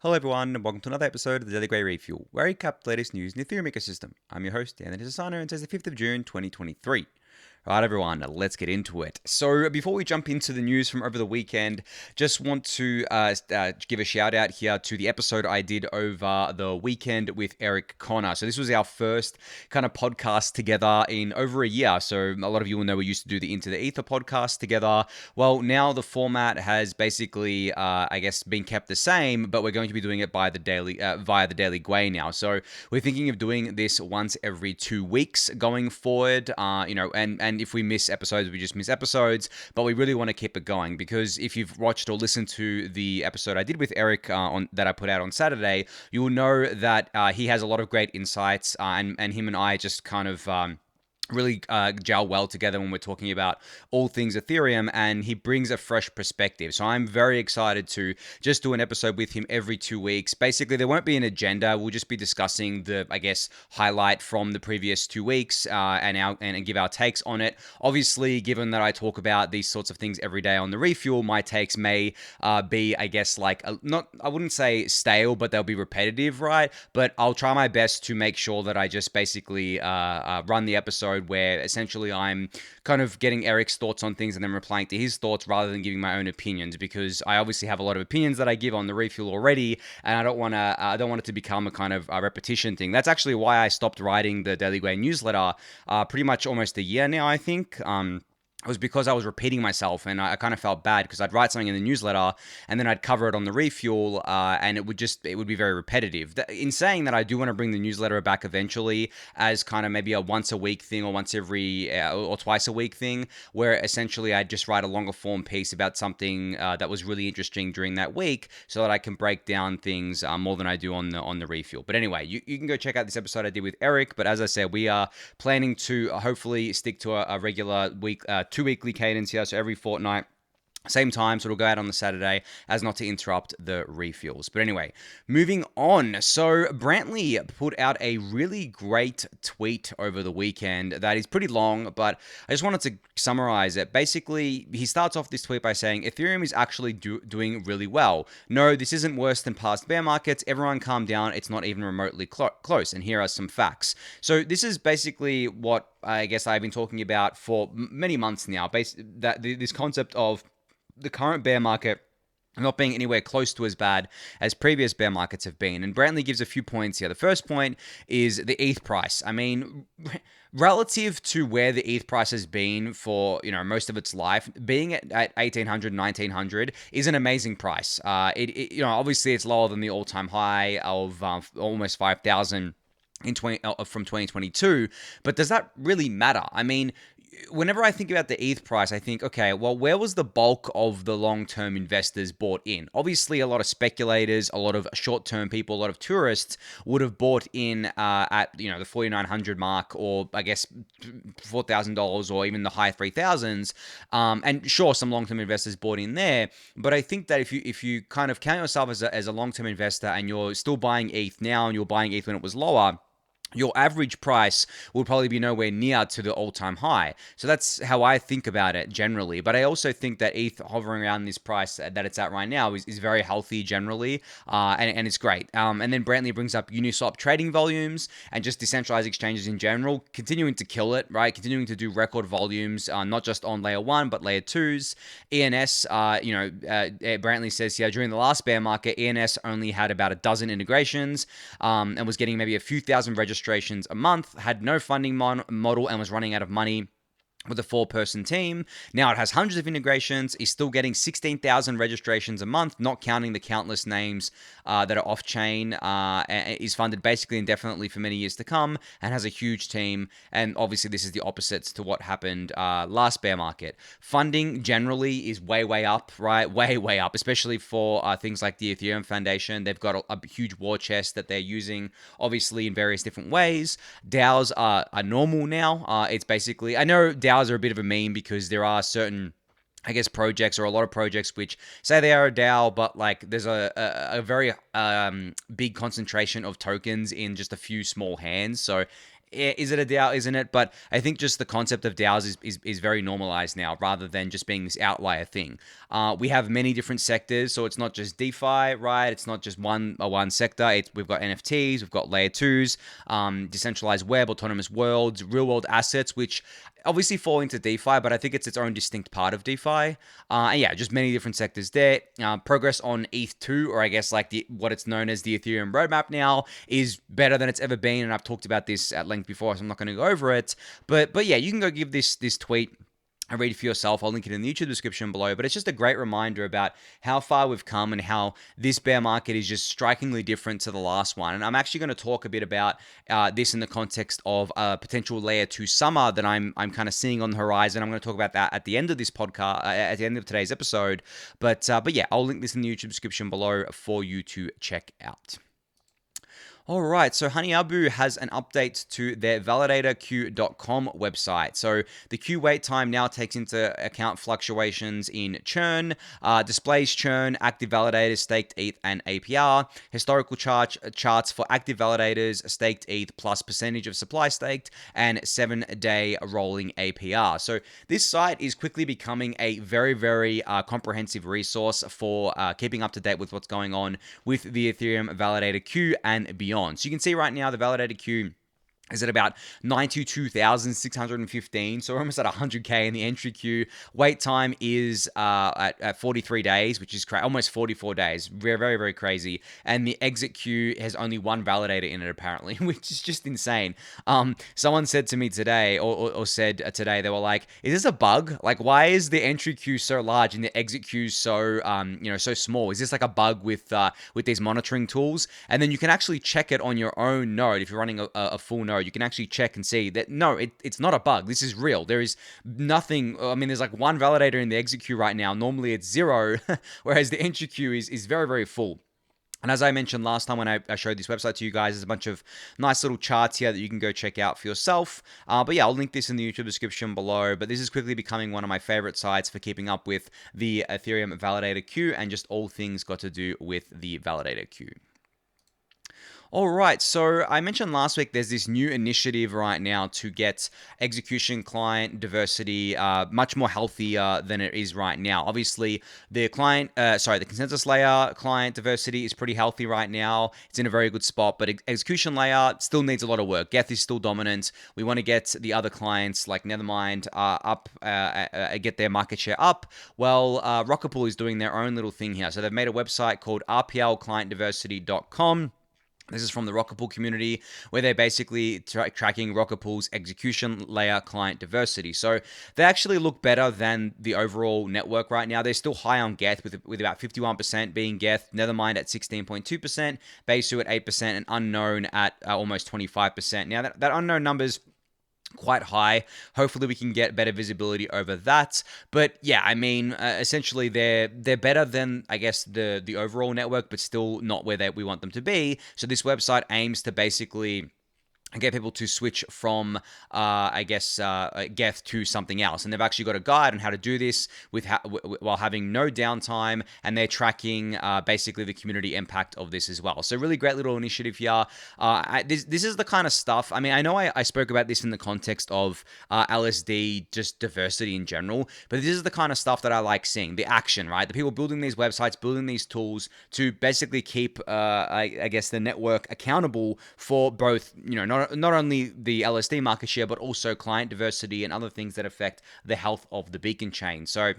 Hello everyone, and welcome to another episode of the Daily Gwei Refuel, where I recap the latest news in the Ethereum ecosystem. I'm your host, Anthony Sassano, and today's the 5th of June, 2023. Alright everyone, let's get into it. So before we jump into the news from over the weekend, just want to give a shout out here to the episode I did over the weekend with Eric Connor. So this was our first kind of podcast together in over a year. So a lot of you will know we used to do the Into the Ether podcast together. Well, now the format has basically, been kept the same, but we're going to be doing it via the Daily Gwei now. So we're thinking of doing this once every 2 weeks going forward. And if we miss episodes, we just miss episodes. But we really want to keep it going because if you've watched or listened to the episode I did with Eric that I put out on Saturday, you will know that he has a lot of great insights, and him and I just kind of really gel well together when we're talking about all things Ethereum, and he brings a fresh perspective. So I'm very excited to just do an episode with him every 2 weeks. Basically, there won't be an agenda. We'll just be discussing the, highlight from the previous 2 weeks and give our takes on it. Obviously, given that I talk about these sorts of things every day on the Refuel, my takes may be, I wouldn't say stale, but they'll be repetitive, right? But I'll try my best to make sure that I just basically run the episode where essentially I'm kind of getting Eric's thoughts on things and then replying to his thoughts rather than giving my own opinions, because I obviously have a lot of opinions that I give on the Refuel already, and I don't want it to become a kind of a repetition thing. That's actually why I stopped writing the Daily Gwei newsletter pretty much almost a year now, I think. It was because I was repeating myself, and I kind of felt bad because I'd write something in the newsletter and then I'd cover it on the Refuel, and it would be very repetitive. In saying that, I do want to bring the newsletter back eventually as kind of maybe a once a week thing or once every or twice a week thing, where essentially I'd just write a longer form piece about something that was really interesting during that week, so that I can break down things more than I do on the Refuel. But anyway, you can go check out this episode I did with Eric. But as I said, we are planning to hopefully stick to a regular week. 2 weekly cadence here, so every fortnight. Same time, so it'll go out on the Saturday as not to interrupt the refuels. But anyway, moving on. So Brantley put out a really great tweet over the weekend that is pretty long, but I just wanted to summarize it. Basically, he starts off this tweet by saying, Ethereum is actually doing really well. No, this isn't worse than past bear markets. Everyone calm down. It's not even remotely close. And here are some facts. So this is basically what I guess I've been talking about for many months now. This concept of the current bear market not being anywhere close to as bad as previous bear markets have been. And Brantley gives a few points here. The first point is the ETH price. I mean, relative to where the ETH price has been for, most of its life, being at 1,800, 1,900 is an amazing price. Obviously it's lower than the all-time high of almost 5,000 from 2022, but does that really matter? I mean, whenever I think about the ETH price, I think, okay, well, where was the bulk of the long-term investors bought in? Obviously, a lot of speculators, a lot of short-term people, a lot of tourists would have bought in at, the 4,900 mark, or I guess $4,000 or even the high 3,000s. And sure, some long-term investors bought in there, but I think that if you kind of count yourself as a long-term investor and you're still buying ETH now and you're buying ETH when it was lower, your average price will probably be nowhere near to the all-time high. So that's how I think about it generally. But I also think that ETH hovering around this price that it's at right now is very healthy generally, and it's great. And then Brantley brings up Uniswap trading volumes and just decentralized exchanges in general, continuing to kill it, right? Continuing to do record volumes, not just on layer 1, but layer 2s. ENS, Brantley says here, during the last bear market, ENS only had about a dozen integrations and was getting maybe a few thousand registrations a month, had no funding model, and was running out of money with a 4-person team. Now it has hundreds of integrations, is still getting 16,000 registrations a month, not counting the countless names that are off-chain, is funded basically indefinitely for many years to come, and has a huge team. And obviously this is the opposites to what happened last bear market. Funding generally is way up, right? Way up, especially for things like the Ethereum Foundation. They've got a huge war chest that they're using, obviously in various different ways. DAOs are normal now. It's basically, I know DAOs are a bit of a meme because there are certain projects, or a lot of projects, which say they are a DAO, but there's a very big concentration of tokens in just a few small hands. So is it a DAO? Isn't it? But I think just the concept of DAOs is very normalized now, rather than just being this outlier thing. We have many different sectors, so it's not just DeFi, right? It's not just one sector. We've got NFTs, we've got layer twos, decentralized web, autonomous worlds, real world assets, which obviously fall into DeFi, but I think it's its own distinct part of DeFi. And yeah, just many different sectors there. Progress on ETH2, or I guess like what it's known as the Ethereum roadmap now, is better than it's ever been. And I've talked about this at length before, so I'm not going to go over it. But yeah, you can go give this tweet a read for yourself. I'll link it in the YouTube description below, but it's just a great reminder about how far we've come and how this bear market is just strikingly different to the last one. And I'm actually going to talk a bit about this in the context of a potential layer 2 summer that I'm kind of seeing on the horizon. I'm going to talk about that at the end of this podcast, at the end of today's episode. But yeah, I'll link this in the YouTube description below for you to check out. All right, so Honey Abu has an update to their validatorqueue.com website. So the queue wait time now takes into account fluctuations in churn, displays churn, active validators, staked ETH, and APR, historical charts for active validators, staked ETH plus percentage of supply staked, and 7-day rolling APR. So this site is quickly becoming a very, very comprehensive resource for keeping up to date with what's going on with the Ethereum Validator Queue and beyond. So you can see right now the Validator Queue is at about 92,615, so we're almost at 100k in the entry queue. Wait time is at 43 days, which is almost 44 days. Very, very, very crazy. And the exit queue has only one validator in it, apparently, which is just insane. Someone said to me today, or said today, they were like, is this a bug? Like, why is the entry queue so large and the exit queue so, so small? Is this like a bug with these monitoring tools? And then you can actually check it on your own node if you're running a full node. You can actually check and see that, no, it's not a bug. This is real. There is nothing. I mean, there's like one validator in the exit queue right now. Normally it's 0, whereas the entry queue is very, very full. And as I mentioned last time when I showed this website to you guys, there's a bunch of nice little charts here that you can go check out for yourself. But yeah, I'll link this in the YouTube description below. But this is quickly becoming one of my favorite sites for keeping up with the Ethereum Validator Queue and just all things got to do with the Validator Queue. All right, so I mentioned last week there's this new initiative right now to get execution client diversity much more healthier than it is right now. Obviously, the consensus layer client diversity is pretty healthy right now. It's in a very good spot, but execution layer still needs a lot of work. Geth is still dominant. We want to get the other clients like Nethermind up, get their market share up. Well, Rocket Pool is doing their own little thing here. So they've made a website called rplclientdiversity.com. This is from the Rocket Pool community, where they're basically tracking Rocket Pool's execution layer client diversity. So they actually look better than the overall network right now. They're still high on Geth, with about 51% being Geth, Nethermind at 16.2%, Besu at 8%, and Unknown at almost 25%. Now, that Unknown number's quite high. Hopefully we can get better visibility over that. But yeah, I mean, essentially they're better than, I guess, the overall network, but still not where we want them to be. So this website aims to basically get people to switch from, Geth to something else. And they've actually got a guide on how to do this while having no downtime, and they're tracking basically the community impact of this as well. So really great little initiative here. This is the kind of stuff, I mean, I know I spoke about this in the context of LSD, just diversity in general, but this is the kind of stuff that I like seeing, the action, right? The people building these websites, building these tools to basically keep, the network accountable for both, not only the LSD market share, but also client diversity and other things that affect the health of the beacon chain. So you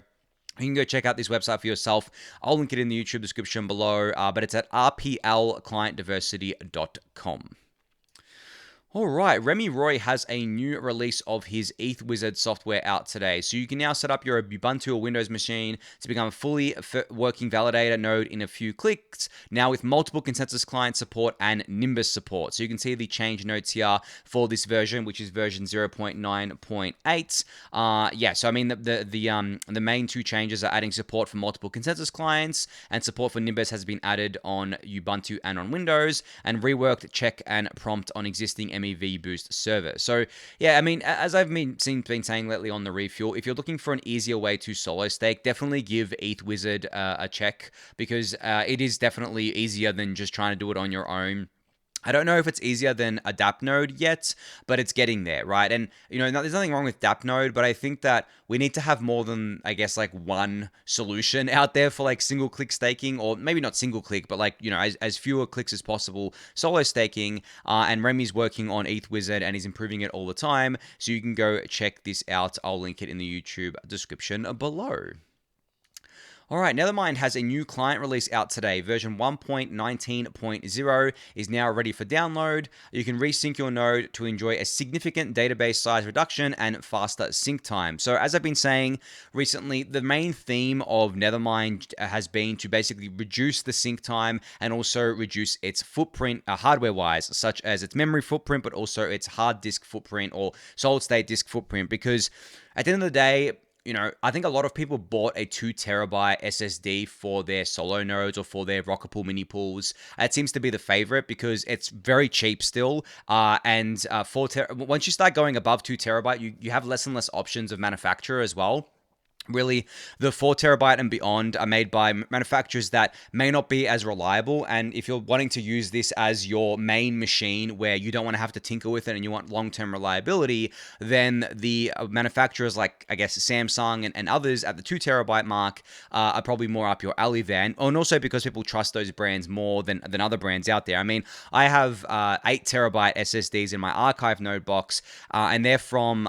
can go check out this website for yourself. I'll link it in the YouTube description below, but it's at rplclientdiversity.com. All right, Remy Roy has a new release of his ETH Wizard software out today. So you can now set up your Ubuntu or Windows machine to become a fully working validator node in a few clicks, now with multiple consensus client support and Nimbus support. So you can see the change notes here for this version, which is version 0.9.8. So I mean, the main two changes are adding support for multiple consensus clients, and support for Nimbus has been added on Ubuntu and on Windows, and reworked check and prompt on existing MEV boost server. So yeah, I mean, as I've been saying lately on the Refuel, if you're looking for an easier way to solo stake, definitely give ETH Wizard a check, because it is definitely easier than just trying to do it on your own. I don't know if it's easier than a DApp node yet, but it's getting there, right? And, there's nothing wrong with DApp node, but I think that we need to have more than, I guess, like one solution out there for like single click staking, or maybe not single click, but like, as fewer clicks as possible, solo staking. And Remy's working on ETH Wizard and he's improving it all the time. So you can go check this out. I'll link it in the YouTube description below. All right, Nethermind has a new client release out today. Version 1.19.0 is now ready for download. You can resync your node to enjoy a significant database size reduction and faster sync time. So as I've been saying recently, the main theme of Nethermind has been to basically reduce the sync time and also reduce its footprint hardware-wise, such as its memory footprint, but also its hard disk footprint or solid-state disk footprint, because at the end of the day, I think a lot of people bought a 2 terabyte SSD for their solo nodes or for their Rocket Pool mini pools. It seems to be the favorite because it's very cheap still. And once you start going above 2 terabyte, you have less and less options of manufacturer as well. Really, the 4 terabyte and beyond are made by manufacturers that may not be as reliable. And if you're wanting to use this as your main machine where you don't want to have to tinker with it and you want long-term reliability, then the manufacturers like, I guess, Samsung and others at the 2 terabyte mark are probably more up your alley then. And also because people trust those brands more than other brands out there. I mean, I have 8 terabyte SSDs in my archive node box, and they're from,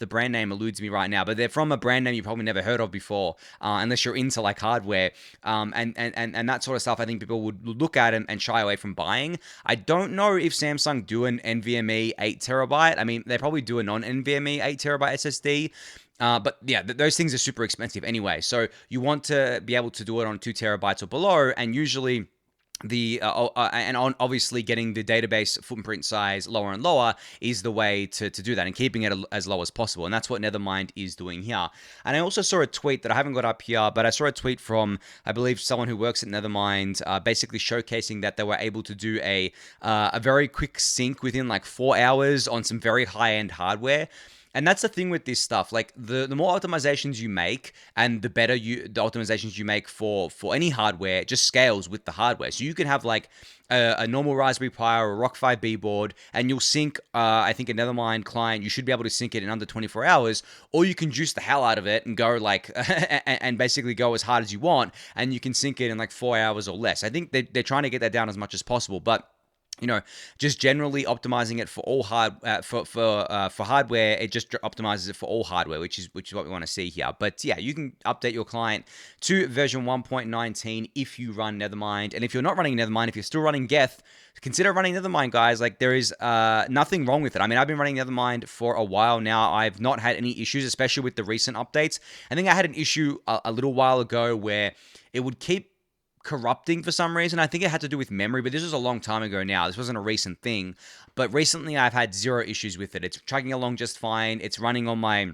the brand name eludes me right now, but they're from a brand name you probably never heard of before, unless you're into like hardware, and that sort of stuff. I think people would look at and shy away from buying. I don't know if Samsung do an NVMe 8 terabyte. I mean, they probably do a non-NVMe 8 terabyte SSD. But yeah, those things are super expensive anyway. So you want to be able to do it on 2 terabytes or below, and usually obviously getting the database footprint size lower and lower is the way to do that, and keeping it as low as possible. And that's what Nethermind is doing here. And I also saw a tweet that I haven't got up here, but I saw a tweet from, I believe, someone who works at Nethermind, basically showcasing that they were able to do a very quick sync within like 4 hours on some very high-end hardware. And that's the thing with this stuff. Like the more optimizations you make, and the better the optimizations you make for any hardware, it just scales with the hardware. So you can have like a normal Raspberry Pi or a Rock 5B board, and you'll sync, I think, a Nethermind client. You should be able to sync it in under 24 hours, or you can juice the hell out of it and go like, and basically go as hard as you want, and you can sync it in like 4 hours or less. I think they're trying to get that down as much as possible, but just generally optimizing it for all for hardware, it just optimizes it for all hardware, which is what we want to see here. But yeah, you can update your client to version 1.19 if you run Nethermind, and if you're not running Nethermind, if you're still running Geth, consider running Nethermind, guys. Like there is nothing wrong with it. I mean, I've been running Nethermind for a while now. I've not had any issues, especially with the recent updates. I think I had an issue a little while ago where it would keep corrupting for some reason. I think it had to do with memory, but this was a long time ago now. This wasn't a recent thing. But recently I've had zero issues with it. It's chugging along just fine. It's running on my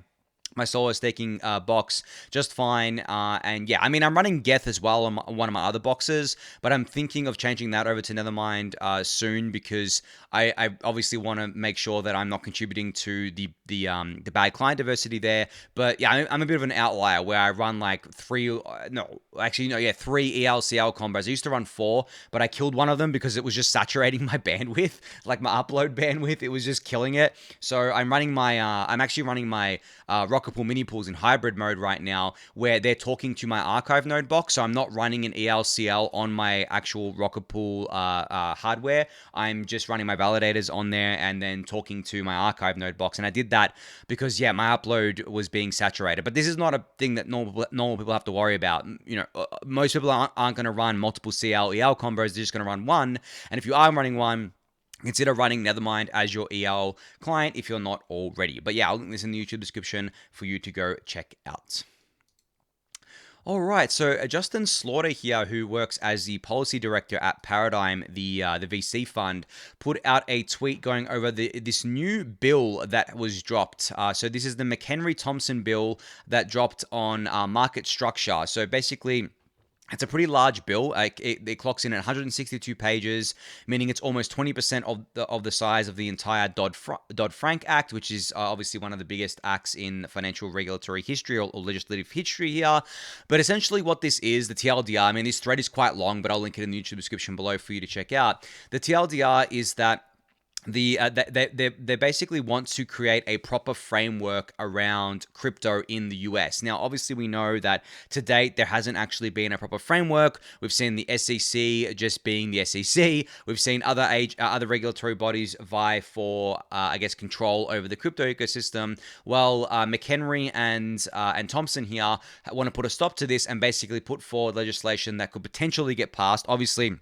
solo staking box just fine. And yeah, I mean, I'm running Geth as well on one of my other boxes, but I'm thinking of changing that over to Nethermind soon, because I obviously want to make sure that I'm not contributing to the bad client diversity there. But yeah, I'm a bit of an outlier where I run like three ELCL combos. I used to run 4, but I killed one of them because it was just saturating my bandwidth, like my upload bandwidth. It was just killing it. So I'm actually running my Rocket Pool mini pools in hybrid mode right now, where they're talking to my archive node box. So I'm not running an ELCL on my actual Rocket Pool hardware. I'm just running my validators on there and then talking to my archive node box. And I did that because, yeah, my upload was being saturated. But this is not a thing that normal people have to worry about. Most people aren't going to run multiple CL-EL combos. They're just going to run one. And if you are running one, consider running Nethermind as your EL client if you're not already. But yeah, I'll link this in the YouTube description for you to go check out. All right, so Justin Slaughter here, who works as the policy director at Paradigm, the VC fund, put out a tweet going over this new bill that was dropped. So this is the McHenry Thompson bill that dropped on market structure. So basically, It's a pretty large bill. Like it clocks in at 162 pages, meaning it's almost 20% of the size of the entire Dodd-Frank Act, which is obviously one of the biggest acts in financial regulatory history or legislative history here. But essentially, what this is, the TLDR. I mean, this thread is quite long, but I'll link it in the YouTube description below for you to check out. The TLDR is that they basically want to create a proper framework around crypto in the US. Now, obviously, we know that to date there hasn't actually been a proper framework. We've seen the SEC just being the SEC. We've seen other regulatory bodies vie for, I guess, control over the crypto ecosystem. Well, McHenry and Thompson here want to put a stop to this and basically put forward legislation that could potentially get passed. Obviously,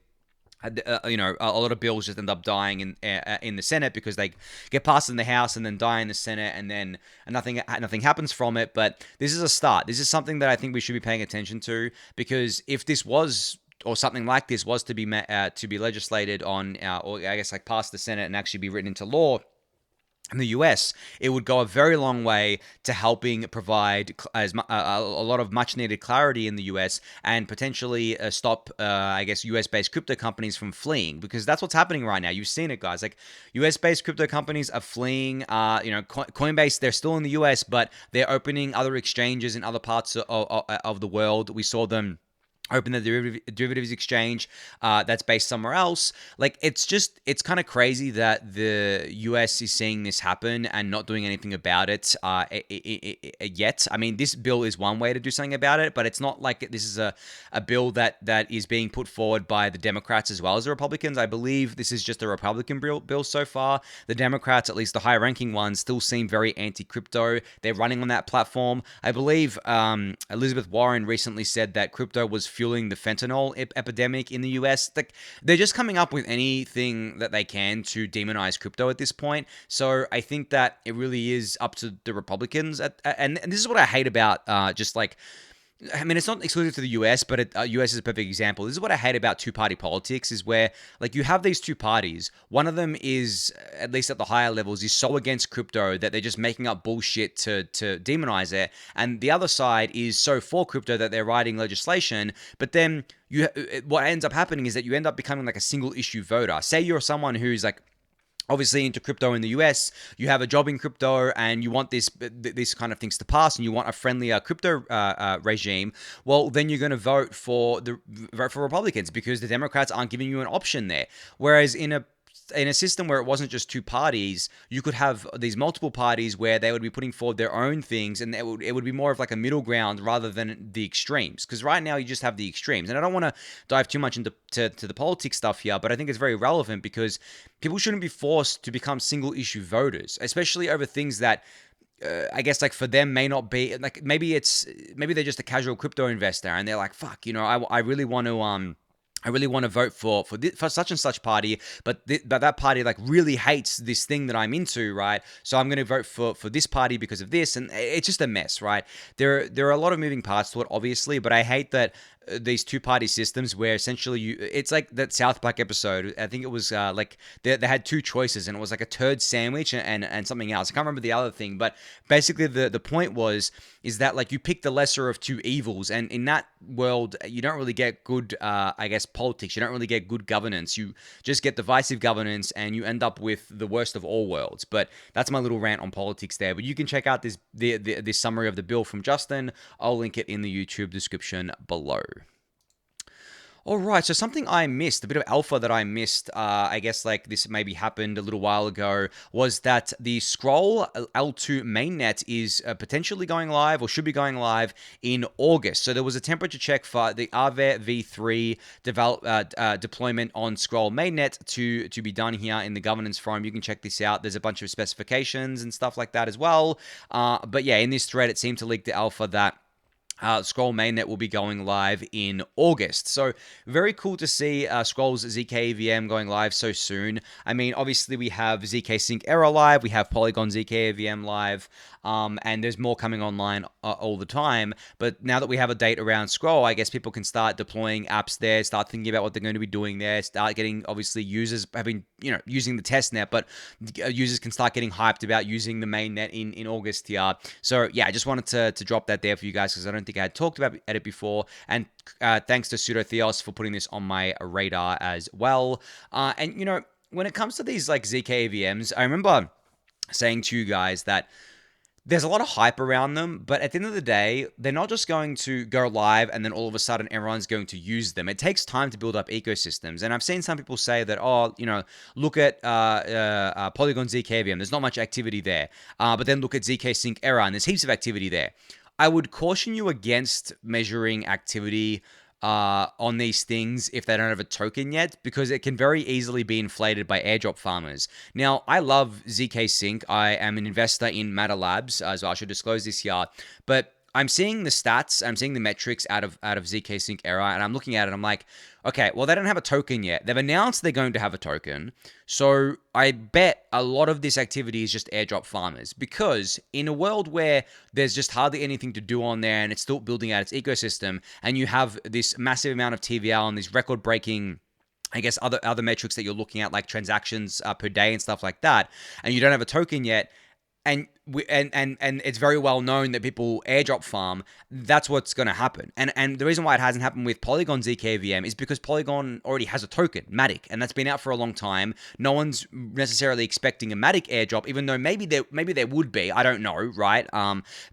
a lot of bills just end up dying in the Senate because they get passed in the House and then die in the Senate, and then nothing happens from it. But this is a start. This is something that I think we should be paying attention to, because if this was, or something like this was to be legislated on, or I guess like past the Senate and actually be written into law in the US, it would go a very long way to helping provide a lot of much needed clarity in the US, and potentially stop, I guess, US based crypto companies from fleeing, because that's what's happening right now. You've seen it, guys. Like, US based crypto companies are fleeing. Coinbase, they're still in the US, but they're opening other exchanges in other parts of the world. We saw them open the derivatives exchange that's based somewhere else. Like, it's kind of crazy that the US is seeing this happen and not doing anything about it yet. I mean, this bill is one way to do something about it, but it's not like this is a bill that is being put forward by the Democrats as well as the Republicans. I believe this is just a Republican bill so far. The Democrats, at least the high-ranking ones, still seem very anti-crypto. They're running on that platform. I believe Elizabeth Warren recently said that crypto was fueling the fentanyl epidemic in the US. Like, they're just coming up with anything that they can to demonize crypto at this point. So I think that it really is up to the Republicans. And this is what I hate about just like, I mean, it's not exclusive to the US, but US is a perfect example. This is what I hate about two-party politics, is where, like, you have these two parties. One of them is, at least at the higher levels, is so against crypto that they're just making up bullshit to demonize it. And the other side is so for crypto that they're writing legislation. But then what ends up happening is that you end up becoming like a single-issue voter. Say you're someone who's like, obviously into crypto in the US, you have a job in crypto and you want this kind of things to pass, and you want a friendlier crypto regime. Well, then you're going to vote for Republicans, because the Democrats aren't giving you an option there. Whereas in a system where it wasn't just two parties, you could have these multiple parties where they would be putting forward their own things, and it would be more of like a middle ground rather than the extremes. Because right now you just have the extremes, and I don't want to dive too much into the politics stuff here, but I think it's very relevant, because people shouldn't be forced to become single issue voters, especially over things that I guess, like, for them may not be like, maybe they're just a casual crypto investor and they're like, fuck, I really want to vote for such and such party, but that party like really hates this thing that I'm into, right? So I'm going to vote for this party because of this, and it's just a mess, right? There are a lot of moving parts to it, obviously, but I hate that these two-party systems where essentially it's like that South Park episode. I think it was like they had two choices, and it was like a turd sandwich and something else. I can't remember the other thing, but basically the point is that, like, you pick the lesser of two evils, and in that world you don't really get good I guess politics. You don't really get good governance. You just get divisive governance, and you end up with the worst of all worlds. But that's my little rant on politics there. But you can check out this summary of the bill from Justin. I'll link it in the YouTube description below. All right, so something I missed, a bit of alpha that I missed, I guess like this maybe happened a little while ago, was that the Scroll L2 mainnet is potentially going live, or should be going live, in August. So there was a temperature check for the Aave v3 deployment on Scroll mainnet to be done here in the governance forum. You can check this out. There's a bunch of specifications and stuff like that as well. But yeah, in this thread, it seemed to leak the alpha that Scroll mainnet will be going live in August. So very cool to see Scroll's zkEVM going live so soon. I mean, obviously we have zk Sync Error live, we have Polygon zkEVM live, and there's more coming online all the time. But now that we have a date around Scroll, I guess people can start deploying apps there, start thinking about what they're going to be doing there, start getting, obviously, users have been, using the testnet, but users can start getting hyped about using the mainnet in August here. So yeah, I just wanted to drop that there for you guys, because I don't think think I had talked about it before. And thanks to Pseudo Theos for putting this on my radar as well. And you know, when it comes to these like zkEVMs, I remember saying to you guys that there's a lot of hype around them, but at the end of the day, they're not just going to go live and then all of a sudden everyone's going to use them. It takes time to build up ecosystems. And I've seen some people say that, oh, you know, look at Polygon zkEVM. There's not much activity there. But then look at zk Sync Error and there's heaps of activity there. I would caution you against measuring activity on these things if they don't have a token yet, because it can very easily be inflated by airdrop farmers. Now, I love zk Sync. I am an investor in Matter Labs, so I should disclose this here. But I'm seeing the stats, I'm seeing the metrics out of zk Sync Error, and I'm looking at it, I'm like, okay, well, they don't have a token yet. They've announced they're going to have a token. So I bet a lot of this activity is just airdrop farmers, because in a world where there's just hardly anything to do on there and it's still building out its ecosystem, and you have this massive amount of TVL and these record-breaking, I guess, other metrics that you're looking at, like transactions per day and stuff like that, and you don't have a token yet, and it's very well known that people airdrop farm, that's what's going to happen. And the reason why it hasn't happened with Polygon zkEVM is because Polygon already has a token, Matic, and that's been out for a long time. No one's necessarily expecting a Matic airdrop, even though maybe there would be. I don't know, right?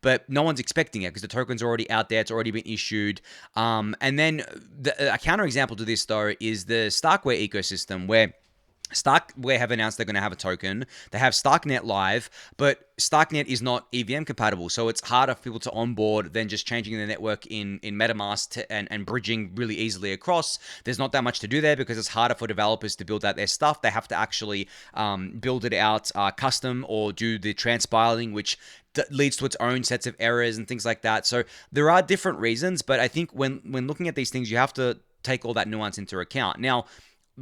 But no one's expecting it because the token's already out there. It's already been issued. And then a counterexample to this, though, is the Starkware ecosystem, where Starkware have announced they're going to have a token. They have Starknet live, but Starknet is not EVM compatible, so it's harder for people to onboard than just changing the network in MetaMask and bridging really easily across. There's not that much to do there because it's harder for developers to build out their stuff. They have to actually build it out custom or do the transpiling, which leads to its own sets of errors and things like that. So there are different reasons, but I think when looking at these things, you have to take all that nuance into account. Now,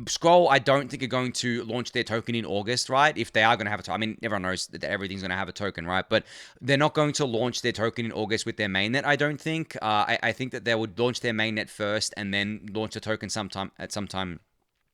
Scroll, I don't think are going to launch their token in August, right? If they are going to have a token, I mean, everyone knows that everything's going to have a token, right? But they're not going to launch their token in August with their mainnet, I don't think. I think that they would launch their mainnet first and then launch a token sometime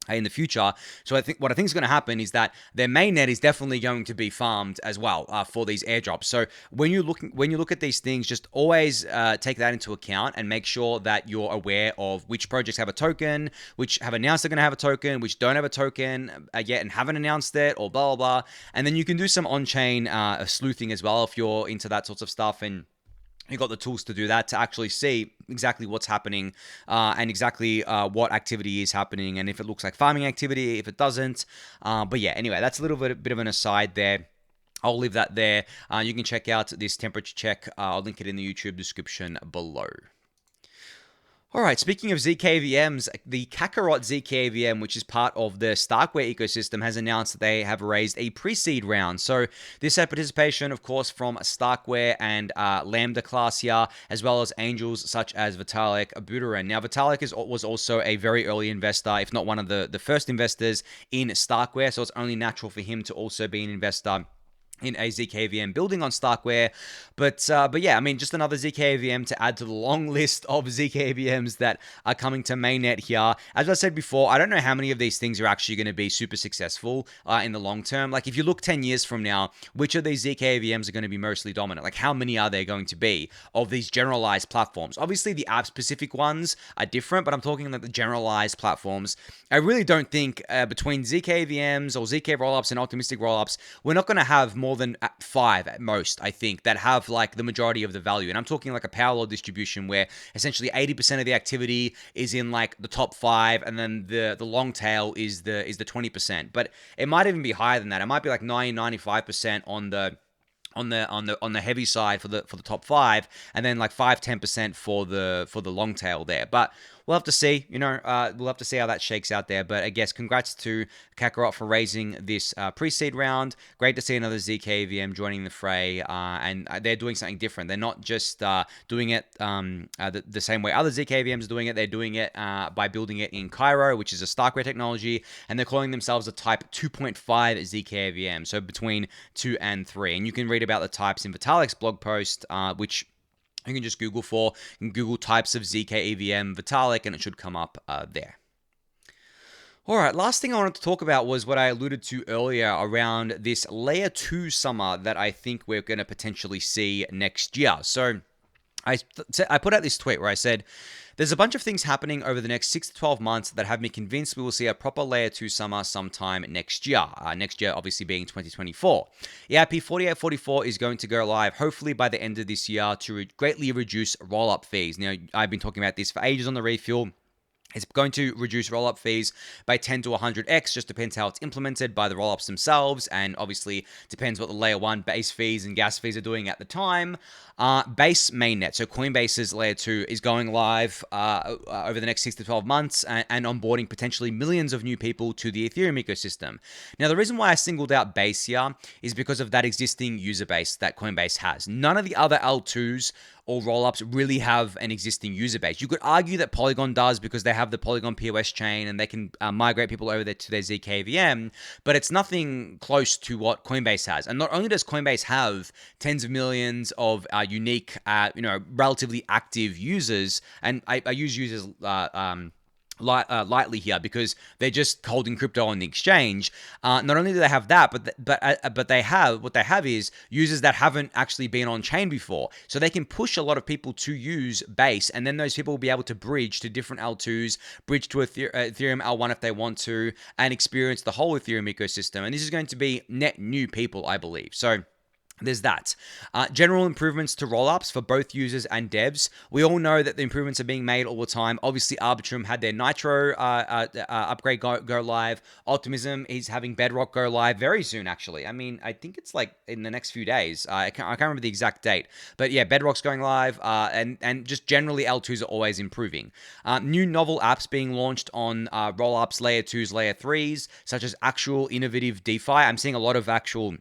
in the future. So what I think is going to happen is that their mainnet is definitely going to be farmed as well for these airdrops. So when you look at these things, just always take that into account and make sure that you're aware of which projects have a token, which have announced they're going to have a token, which don't have a token yet and haven't announced it, or blah, blah, blah. And then you can do some on-chain sleuthing as well if you're into that sorts of stuff, and you've got the tools to do that, to actually see exactly what's happening and exactly what activity is happening, and if it looks like farming activity, if it doesn't. But yeah, anyway, that's a little bit of an aside there. I'll leave that there. You can check out this temperature check. I'll link it in the YouTube description below. All right, speaking of zkEVMs, the Kakarot zkEVM, which is part of the Starkware ecosystem, has announced that they have raised a pre-seed round. So this had participation, of course, from Starkware and Lambda class here, as well as angels such as Vitalik Buterin. Now, Vitalik was also a very early investor, if not one of the first investors in Starkware, so it's only natural for him to also be an investor in a zkEVM building on Starkware. But yeah, I mean, just another zkEVM to add to the long list of zkEVMs that are coming to mainnet here. As I said before, I don't know how many of these things are actually going to be super successful in the long term. Like, if you look 10 years from now, which of these zkEVMs are going to be mostly dominant? Like, how many are there going to be of these generalized platforms? Obviously, the app-specific ones are different, but I'm talking about the generalized platforms. I really don't think between zkEVMs or zk rollups and optimistic rollups, we're not going to have more than 5 at most, I think, that have like the majority of the value. And I'm talking like a power law distribution where essentially 80% of the activity is in like the top 5, and then the long tail is the 20%. But it might even be higher than that. It might be like 95% on the heavy side for the top 5, and then like 5-10% for the long tail there. But we'll have to see, we'll have to see how that shakes out there. But I guess congrats to Kakarot for raising this pre-seed round. Great to see another zkEVM joining the fray, and they're doing something different. They're not just doing it the same way other zkEVMs are doing it. They're doing it by building it in Cairo, which is a Starkware technology, and they're calling themselves a type 2.5 zkEVM, so between 2 and 3. And you can read about the types in Vitalik's blog post, which you can just Google for. You can Google types of zkEVM Vitalik, and it should come up there. All right, last thing I wanted to talk about was what I alluded to earlier around this layer 2 summer that I think we're going to potentially see next year. So I put out this tweet where I said, there's a bunch of things happening over the next 6 to 12 months that have me convinced we will see a proper Layer 2 summer sometime next year. Next year, obviously, being 2024. EIP 4844 is going to go live hopefully by the end of this year to greatly reduce roll-up fees. Now, I've been talking about this for ages on the Refuel. It's going to reduce rollup fees by 10 to 100x, just depends how it's implemented by the rollups themselves, and obviously depends what the layer 1 base fees and gas fees are doing at the time. Base mainnet, so Coinbase's layer 2 is going live over the next 6 to 12 months and onboarding potentially millions of new people to the Ethereum ecosystem. Now, the reason why I singled out Base here is because of that existing user base that Coinbase has. None of the other L2s or rollups really have an existing user base. You could argue that Polygon does because they have the Polygon POS chain and they can migrate people over there to their zkEVM, but it's nothing close to what Coinbase has. And not only does Coinbase have tens of millions of unique, relatively active users, and I use users lightly here because they're just holding crypto on the exchange. Not only do they have that, but they have is users that haven't actually been on chain before, so they can push a lot of people to use Base, and then those people will be able to bridge to different L2s, bridge to Ethereum L1 if they want to, and experience the whole Ethereum ecosystem. And this is going to be net new people, I believe. So there's that. General improvements to rollups for both users and devs. We all know that the improvements are being made all the time. Obviously, Arbitrum had their Nitro upgrade go live. Optimism is having Bedrock go live very soon, actually. I mean, I think it's like in the next few days. I can't remember the exact date. But yeah, Bedrock's going live. And just generally, L2s are always improving. New novel apps being launched on rollups, Layer 2s, Layer 3s, such as actual innovative DeFi. I'm seeing a lot of actual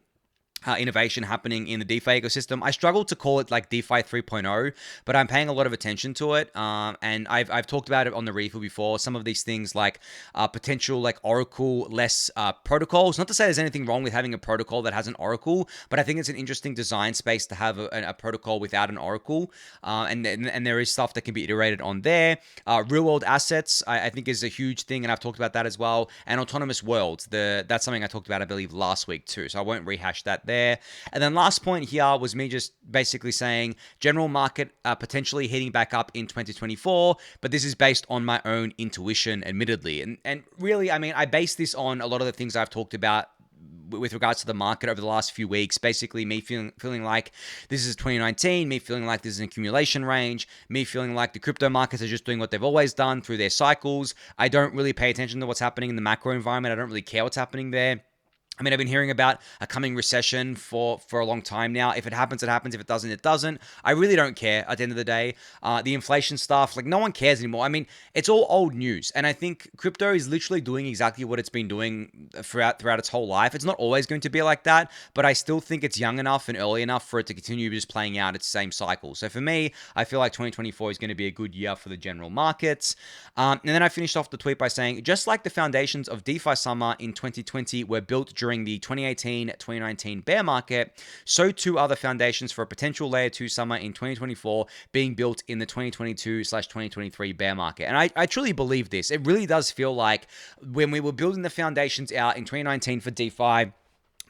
innovation happening in the DeFi ecosystem. I struggle to call it like DeFi 3.0, but I'm paying a lot of attention to it. And I've talked about it on the Refill before. Some of these things like potential like Oracle-less protocols. Not to say there's anything wrong with having a protocol that has an Oracle, but I think it's an interesting design space to have a protocol without an Oracle. And there is stuff that can be iterated on there. Real-world assets, I think, is a huge thing, and I've talked about that as well. And autonomous worlds, that's something I talked about, I believe, last week too. So I won't rehash that there. And then last point here was me just basically saying general market potentially heating back up in 2024, but this is based on my own intuition, admittedly. And really, I mean, I base this on a lot of the things I've talked about with regards to the market over the last few weeks. Basically, me feeling like this is 2019, me feeling like this is an accumulation range, me feeling like the crypto markets are just doing what they've always done through their cycles. I don't really pay attention to what's happening in the macro environment. I don't really care what's happening there. I mean, I've been hearing about a coming recession for a long time now. If it happens, it happens. If it doesn't, it doesn't. I really don't care at the end of the day. The inflation stuff, like no one cares anymore. I mean, it's all old news. And I think crypto is literally doing exactly what it's been doing throughout its whole life. It's not always going to be like that, but I still think it's young enough and early enough for it to continue just playing out its same cycle. So for me, I feel like 2024 is going to be a good year for the general markets. And then I finished off the tweet by saying, just like the foundations of DeFi summer in 2020 were built during the 2018-2019 bear market, so too are the foundations for a potential layer 2 summer in 2024 being built in the 2022/2023 bear market. And I truly believe this. It really does feel like when we were building the foundations out in 2019 for DeFi,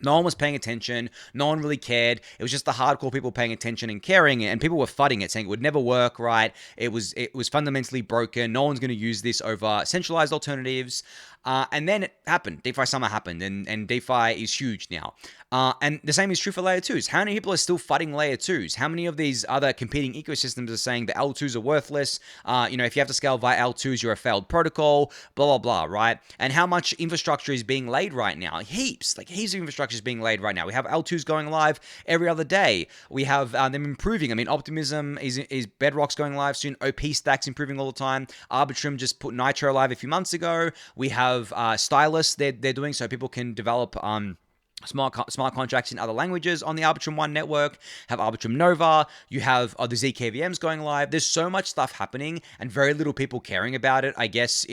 no one was paying attention. No one really cared. It was just the hardcore people paying attention and caring, and people were fudding it, saying it would never work, right? It was fundamentally broken. No one's going to use this over centralized alternatives. And then it happened. DeFi summer happened, and DeFi is huge now. And the same is true for layer 2s. How many people are still fudding layer 2s? How many of these other competing ecosystems are saying the L2s are worthless? If you have to scale via L2s, you're a failed protocol, blah, blah, blah, right? And how much infrastructure is being laid right now? Heaps of infrastructure is being laid right now. We have L2s going live every other day. We have them improving. I mean, Optimism is Bedrock's going live soon. OP Stack's improving all the time. Arbitrum just put Nitro live a few months ago. We have Stylus they're doing so people can develop smart contracts in other languages on the Arbitrum 1 network, have Arbitrum Nova, you have the zkEVMs going live. There's so much stuff happening and very little people caring about it, I guess,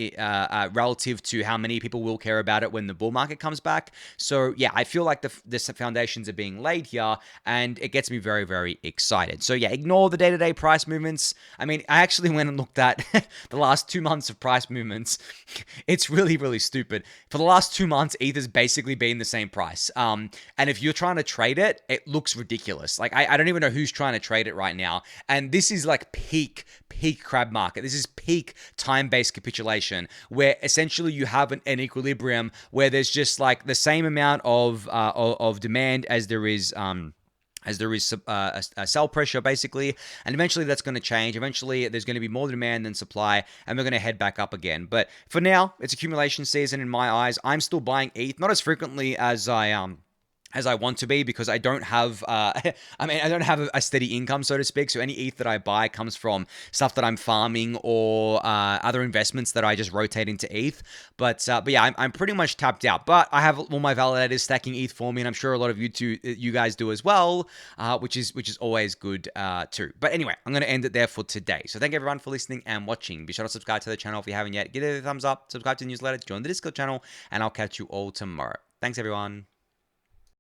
relative to how many people will care about it when the bull market comes back. So yeah, I feel like the foundations are being laid here, and it gets me very, very excited. So yeah, ignore the day-to-day price movements. I mean, I actually went and looked at the last 2 months of price movements. It's really, really stupid. For the last 2 months, ETH has basically been the same price. And if you're trying to trade it, it looks ridiculous. Like I don't even know who's trying to trade it right now. And this is like peak crab market. This is peak time-based capitulation, where essentially you have an equilibrium where there's just like the same amount of demand as there is a sell pressure, basically, and eventually that's going to change. Eventually there's going to be more demand than supply, and we're going to head back up again. But for now, it's accumulation season in my eyes. I'm still buying ETH, not as frequently as I want to be, because I don't have I don't have a steady income, so to speak. So any ETH that I buy comes from stuff that I'm farming or other investments that I just rotate into ETH. But yeah, I'm pretty much tapped out. But I have all my validators stacking ETH for me, and I'm sure a lot of you guys do as well, which is always good too. But anyway, I'm going to end it there for today. So thank everyone for listening and watching. Be sure to subscribe to the channel if you haven't yet. Give it a thumbs up, subscribe to the newsletter, join the Discord channel, and I'll catch you all tomorrow. Thanks everyone.